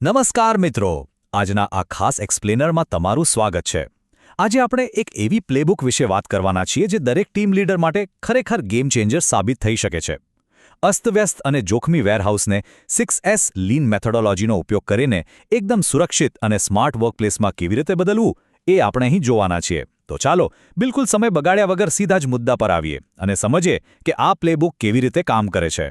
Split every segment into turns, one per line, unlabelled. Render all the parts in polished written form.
નમસ્કાર મિત્રો, આજના આ ખાસ એક્સપ્લેનરમાં તમારું સ્વાગત છે। આજે આપણે એક એવી પ્લેબુક વિશે વાત કરવાના છીએ જે દરેક ટીમ લીડર માટે ખરેખર ગેમ ચેન્જર સાબિત થઈ શકે છે। અસ્તવ્યસ્ત અને જોખમી વેરહાઉસને 6S લીન મેથોડોલોજીનો ઉપયોગ કરીને એકદમ સુરક્ષિત અને સ્માર્ટ વર્કપ્લેસમાં કેવી રીતે બદલવું એ આપણે અહીં જોવાના છીએ। તો ચાલો બિલકુલ સમય બગાડ્યા વગર સીધા જ મુદ્દા પર આવીએ અને સમજીએ કે આ પ્લેબુક કેવી રીતે કામ કરે છે।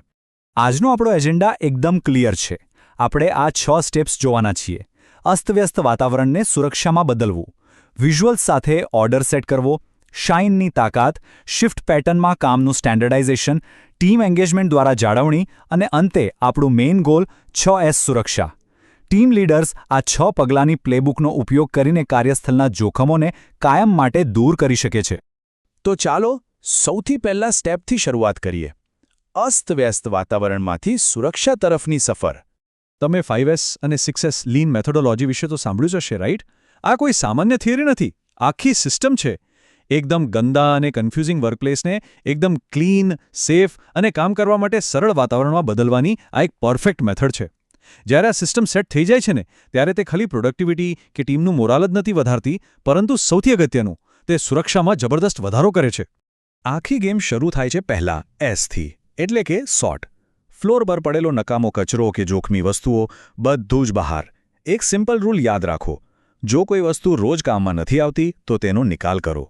આજનો આપણો એજન્ડા એકદમ ક્લિયર છે। આપણે આ 6 સ્ટેપ્સ જોવાના છીએ। અસ્તવ્યસ્ત વાતાવરણને સુરક્ષામાં બદલવું, વિઝ્યુઅલ્સ સાથે ઓર્ડર સેટ કરવો, શાઇનની તાકાત, શિફ્ટ પેટર્નમાં કામનું સ્ટેન્ડર્ડાઇઝેશન, ટીમ એન્ગેજમેન્ટ દ્વારા જાળવણી અને અંતે આપણું મેઇન ગોલ 6S સુરક્ષા। ટીમ લીડર્સ આ 6 પગલાંની પ્લેબુકનો ઉપયોગ કરીને કાર્યસ્થળના જોખમોને કાયમ માટે દૂર કરી શકે છે।
તો ચાલો સૌથી પહેલા સ્ટેપથી શરૂઆત કરીએ, અસ્તવ્યસ્ત વાતાવરણમાંથી સુરક્ષા તરફની સફર।
તમે 5S અને 6S લીન મેથોડોલોજી વિશે તો સાંભળ્યું જ હશે, રાઈટ? આ કોઈ સામાન્ય થિયરી નથી, આખી સિસ્ટમ છે। એકદમ ગંદા અને કન્ફ્યુઝિંગ વર્કપ્લેસને એકદમ ક્લીન, સેફ અને કામ કરવા માટે સરળ વાતાવરણમાં બદલવાની આ એક પરફેક્ટ મેથડ છે। જ્યારે આ સિસ્ટમ સેટ થઈ જાય છે ને, ત્યારે તે ખાલી પ્રોડક્ટિવિટી કે ટીમનું મોરાલ જ નથી વધારતી, પરંતુ સૌથી અગત્યનું, તે સુરક્ષામાં જબરદસ્ત વધારો કરે છે।
આખી ગેમ શરૂ થાય છે પહેલા એસથી, એટલે કે સોર્ટ। ફ્લોર પર પડેલો નકામો કચરો કે જોખમી વસ્તુઓ બધું જ બહાર। એક સિમ્પલ રૂલ યાદ રાખો, જો કોઈ વસ્તુ રોજ કામમાં નથી આવતી તો તેનો નિકાલ કરો।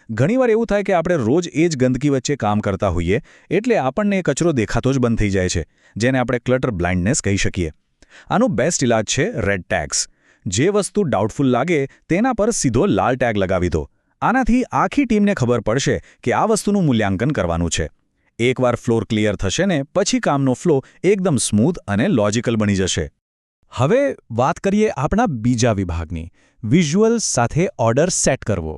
ઘણીવાર એવું થાય કે આપણે રોજ એ જ ગંદકી વચ્ચે કામ કરતા હોઈએ, એટલે આપણને એ કચરો દેખાતો જ બંધ થઈ જાય છે, જેને આપણે ક્લટર બ્લાઇન્ડનેસ કહી શકીએ। આનો બેસ્ટ ઇલાજ છે રેડ ટેગ્સ। જે વસ્તુ ડાઉટફુલ લાગે તેના પર સીધો લાલ ટેગ લગાવી દો। આનાથી આખી ટીમને ખબર પડશે કે આ વસ્તુનું મૂલ્યાંકન કરવાનું છે। એકવાર ફ્લોર ક્લિયર થશે ને, પછી કામનો ફ્લો એકદમ સ્મૂથ અને લોજિકલ બની જશે।
હવે વાત કરીએ આપણા બીજા વિભાગની, વિઝ્યુઅલ્સ સાથે ઓર્ડર સેટ કરવો।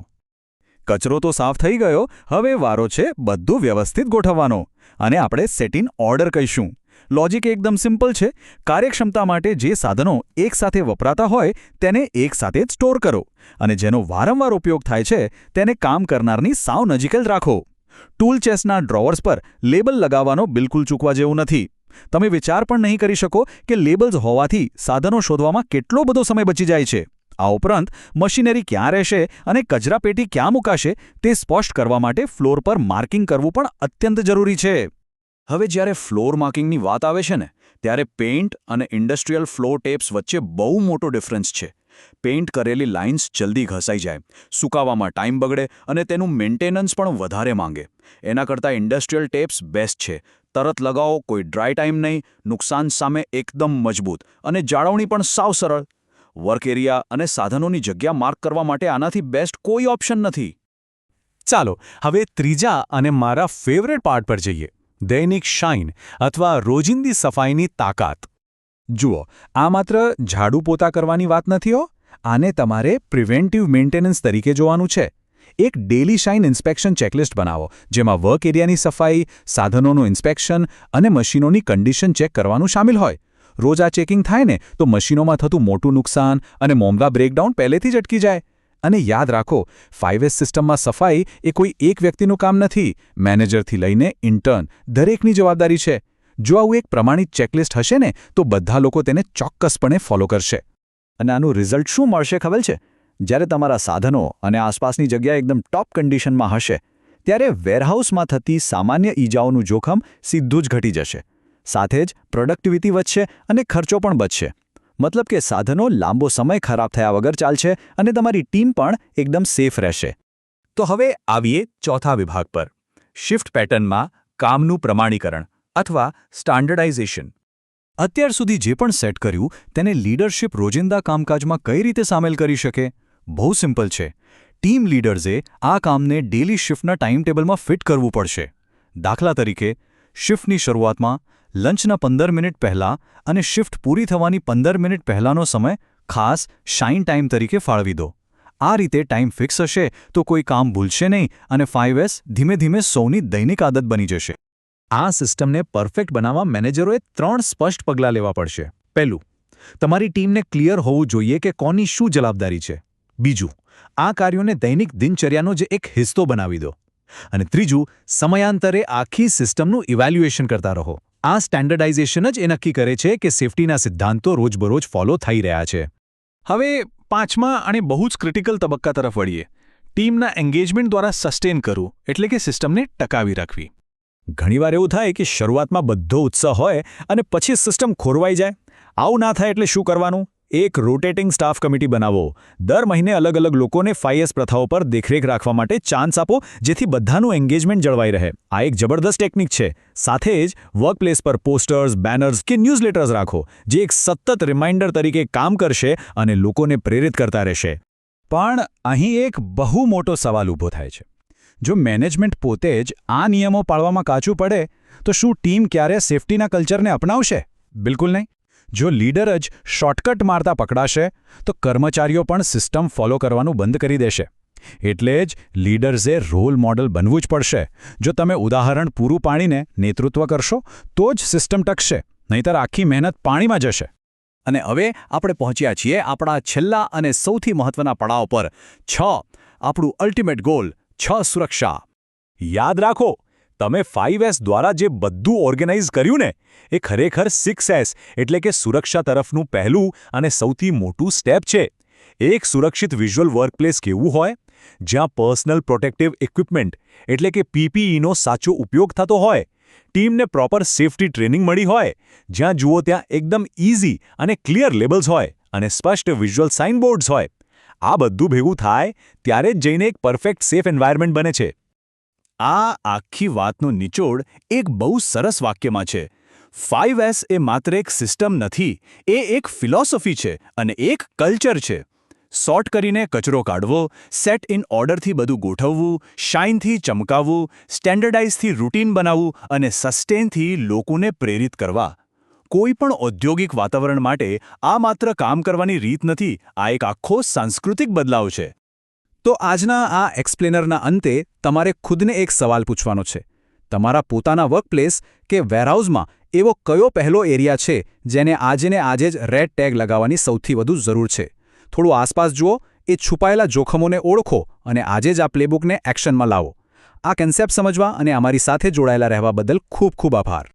કચરો તો સાફ થઈ ગયો, હવે વારો છે બધું વ્યવસ્થિત ગોઠવવાનો, અને આપણે સેટ ઇન ઓર્ડર કહીશું। લોજિક એકદમ સિમ્પલ છે, કાર્યક્ષમતા માટે જે સાધનો એકસાથે વપરાતા હોય તેને એકસાથે જ સ્ટોર કરો, અને જેનો વારંવાર ઉપયોગ થાય છે તેને કામ કરનારની સાવ નજીક જ રાખો। ટૂલ ચેસ્ટના ડ્રોવર્સ પર લેબલ લગાવવાનો બિલકુલ ચૂકવા જેવું નથી। તમે વિચાર પણ નહીં કરી શકો કે લેબલ્સ હોવાથી સાધનો શોધવામાં કેટલો બધો સમય બચી જાય છે। આ ઉપરાંત મશીનરી ક્યાં રહેશે અને કચરાપેટી ક્યાં મુકાશે તે સ્પષ્ટ કરવા માટે ફ્લોર પર માર્કિંગ કરવું પણ અત્યંત જરૂરી છે। હવે જ્યારે ફ્લોર માર્કિંગની વાત આવે છે ને, ત્યારે પેઇન્ટ અને ઇન્ડસ્ટ્રીયલ ફ્લોર ટેપ્સ વચ્ચે બહુ મોટો ડિફરન્સ છે। પેઇન્ટ કરેલી લાઇન્સ જલ્દી ઘસાઈ જાય, સુકાવામાં ટાઈમ બગડે અને તેનું મેન્ટેનન્સ પણ વધારે માંગે। એના કરતાં ઇન્ડસ્ટ્રીયલ ટેપ્સ બેસ્ટ છે। તરત લગાવો, કોઈ ડ્રાય ટાઈમ નહીં, નુકસાન સામે એકદમ મજબૂત, અને જાળવણી પણ સાવ સરળ। વર્ક એરિયા અને સાધનોની જગ્યા માર્ક કરવા માટે આનાથી બેસ્ટ કોઈ ઓપ્શન નથી।
ચાલો હવે ત્રીજા અને મારા ફેવરેટ પાર્ટ પર જઈએ, દૈનિક શાઇન અથવા રોજિંદી સફાઈની તાકાત। જુઓ, આ માત્ર ઝાડુ પોતા કરવાની વાત નથી હો, આને તમારે પ્રિવેન્ટિવ મેન્ટેનન્સ તરીકે જોવાનું છે। એક ડેલી શાઇન ઇન્સ્પેક્શન ચેકલિસ્ટ બનાવો, જેમાં વર્ક એરિયાની સફાઈ, સાધનોનું ઇન્સ્પેક્શન અને મશીનોની કન્ડિશન ચેક કરવાનું શામેલ હોય। રોજ આ ચેકિંગ થાય ને, તો મશીનોમાં થતું મોટું નુકસાન અને મોંઘા બ્રેકડાઉન પહેલેથી જ અટકી જાય। અને યાદ રાખો, 5S સિસ્ટમમાં સફાઈ એ કોઈ એક વ્યક્તિનું કામ નથી, મેનેજરથી લઈને ઇન્ટર્ન દરેકની જવાબદારી છે। જો આવું એક પ્રમાણિત ચેકલિસ્ટ હશે ને, તો બધા લોકો તેને ચોક્કસપણે ફોલો કરશે।
અને આનું રિઝલ્ટ શું મળશે ખબર છે? જ્યારે તમારા સાધનો અને આસપાસની જગ્યા એકદમ ટોપ કન્ડિશનમાં હશે, ત્યારે વેરહાઉસમાં થતી સામાન્ય ઈજાઓનું જોખમ સીધું જ ઘટી જશે। સાથે જ પ્રોડક્ટિવિટી વધશે અને ખર્ચો પણ બચશે। મતલબ કે સાધનો લાંબો સમય ખરાબ થયા વગર ચાલશે અને તમારી ટીમ પણ એકદમ સેફ રહેશે। તો હવે આવીએ ચોથા વિભાગ પર, શિફ્ટ પેટર્નમાં કામનું પ્રમાણીકરણ અથવા સ્ટાન્ડર્ડાઇઝેશન। અત્યાર સુધી જે પણ સેટ કર્યું તેને લીડરશિપ રોજિંદા કામકાજમાં કઈ રીતે સામેલ કરી શકે? બહુ સિમ્પલ છે। ટીમ લીડર્સે આ કામને ડેલી શિફ્ટના ટાઈમ ટેબલમાં ફિટ કરવું પડશે। દાખલા તરીકે, શિફ્ટની શરૂઆતમાં, લંચના 15 મિનિટ પહેલાં અને શિફ્ટ પૂરી થવાની 15 મિનિટ પહેલાંનો સમય ખાસ શાઇન ટાઈમ તરીકે ફાળવી દો। આ રીતે ટાઈમ ફિક્સ હશે તો કોઈ કામ ભૂલશે નહીં અને 5S ધીમે ધીમે સૌની દૈનિક આદત બની જશે। આ સિસ્ટમને પરફેક્ટ બનાવવા મેનેજરોએ 3 સ્પષ્ટ પગલાં લેવા પડશે। પહેલું, તમારી ટીમને ક્લિયર હોવું જોઈએ કે કોની શું જવાબદારી છે। બીજું, આ કાર્યોને દૈનિક દિનચર્યાનો જ એક હિસ્સો બનાવી દો। અને ત્રીજું, સમયાંતરે આખી સિસ્ટમનું ઇવેલ્યુએશન કરતા રહો।
આ સ્ટેન્ડર્ડાઇઝેશન જ એ નક્કી કરે છે કે સેફટીના સિદ્ધાંતો રોજબરોજ ફોલો થઈ રહ્યા છે. હવે પાંચમા અને બહુ જ ક્રિટિકલ તબક્કા તરફ વળીએ. ટીમના એન્ગેજમેન્ટ દ્વારા સસ્ટેન કરવું, એટલે કે સિસ્ટમને ટકાવી રાખવી.
ઘણીવાર એવું થાય કે શરૂઆતમાં બધો ઉત્સાહ હોય અને પછી સિસ્ટમ ખોરવાઈ જાય. આવું ના થાય એટલે શું કરવાનું? એક રોટેટિંગ સ્ટાફ કમિટી બનાવો. દર મહિને અલગ અલગ લોકોને 5S પ્રથાઓ પર દેખરેખ રાખવા માટે ચાન્સ આપો, જેથી બધાનું એન્ગેજમેન્ટ જળવાઈ રહે. આ એક જબરદસ્ત ટેકનિક છે. સાથે જ વર્કપ્લેસ પર પોસ્ટર્સ, બેનર્સ કે ન્યૂઝલેટર્સ રાખો, જે એક સતત રિમાઇન્ડર તરીકે કામ કરશે અને લોકોને પ્રેરિત કરતા રહેશે.
પણ અહીં એક બહુ મોટો સવાલ ઊભો થાય છે. જો મેનેજમેન્ટ પોતે જ આ નિયમો પાળવામાં કાચું પડે તો શું ટીમ ક્યારે સેફટીના કલ્ચરને અપનાવશે? બિલકુલ નહીં. જો લીડર જ શોર્ટકટ મારતા પકડાશે તો કર્મચારીઓ પણ સિસ્ટમ ફોલો કરવાનું બંધ કરી દેશે. એટલે જ લીડર્સે રોલ મોડલ બનવું જ પડશે. જો તમે ઉદાહરણ પૂરું પાડીને નેતૃત્વ કરશો તો જ સિસ્ટમ ટકશે, નહીંતર આખી મહેનત પાણીમાં જશે.
અને હવે આપણે પહોંચ્યા છીએ આપણા છેલ્લા અને સૌથી મહત્વના પડાવ પર. 6. આપણું અલ્ટિમેટ ગોલ, 6 સુરક્ષા.
યાદ રાખો, તમે 5S દ્વારા જે બધું ઓર્ગેનાઇઝ કર્યું ને, એ ખરેખર 6S એટલે કે સુરક્ષા તરફનું પહેલું અને સૌથી મોટું સ્ટેપ છે. એક સુરક્ષિત વિઝ્યુઅલ વર્કપ્લેસ કેવું હોય? જ્યાં પર્સનલ પ્રોટેક્ટિવ ઇક્વિપમેન્ટ એટલે કે PPEનો સાચો ઉપયોગ થતો હોય, ટીમને પ્રોપર સેફટી ટ્રેનિંગ મળી હોય, જ્યાં જુઓ ત્યાં એકદમ ઇઝી અને ક્લિયર લેબલ્સ હોય અને સ્પષ્ટ વિઝ્યુઅલ સાઇનબોર્ડ્સ હોય. આ બધું ભેગું થાય ત્યારે જ જઈને એક પરફેક્ટ સેફ એન્વાયરમેન્ટ બને છે.
આ આખી વાતનો નિચોડ એક બહુ સરસ વાક્યમાં છે. 5S એ માત્ર એક સિસ્ટમ નથી, એ એક ફિલોસોફી છે અને એક કલ્ચર છે. સોર્ટ કરીને કચરો કાઢવો, સેટ ઇન ઓર્ડરથી બધું ગોઠવવું, શાઇનથી ચમકાવવું, સ્ટેન્ડર્ડાઇઝથી રૂટીન બનાવવું અને સસ્ટેનથી લોકોને પ્રેરિત કરવા. કોઈ પણ ઔદ્યોગિક વાતાવરણ માટે આ માત્ર કામ કરવાની રીત નથી, આ એક આખો સાંસ્કૃતિક બદલાવ છે. તો આજના આ એક્સપ્લેનરના અંતે તમારે ખુદને એક સવાલ પૂછવાનો છે. તમારા પોતાના વર્કપ્લેસ કે વેરહાઉસમાં એવો કયો પહેલો એરિયા છે જેને આજે જ રેડ ટેગ લગાવવાની સૌથી વધુ જરૂર છે? થોડું આસપાસ જુઓ, એ છુપાયેલા જોખમોને ઓળખો અને આજે જ આ પ્લેબુકને એક્શનમાં લાવો. આ કન્સેપ્ટ સમજવા અને અમારી સાથે જોડાયેલા રહેવા બદલ ખૂબ ખૂબ આભાર.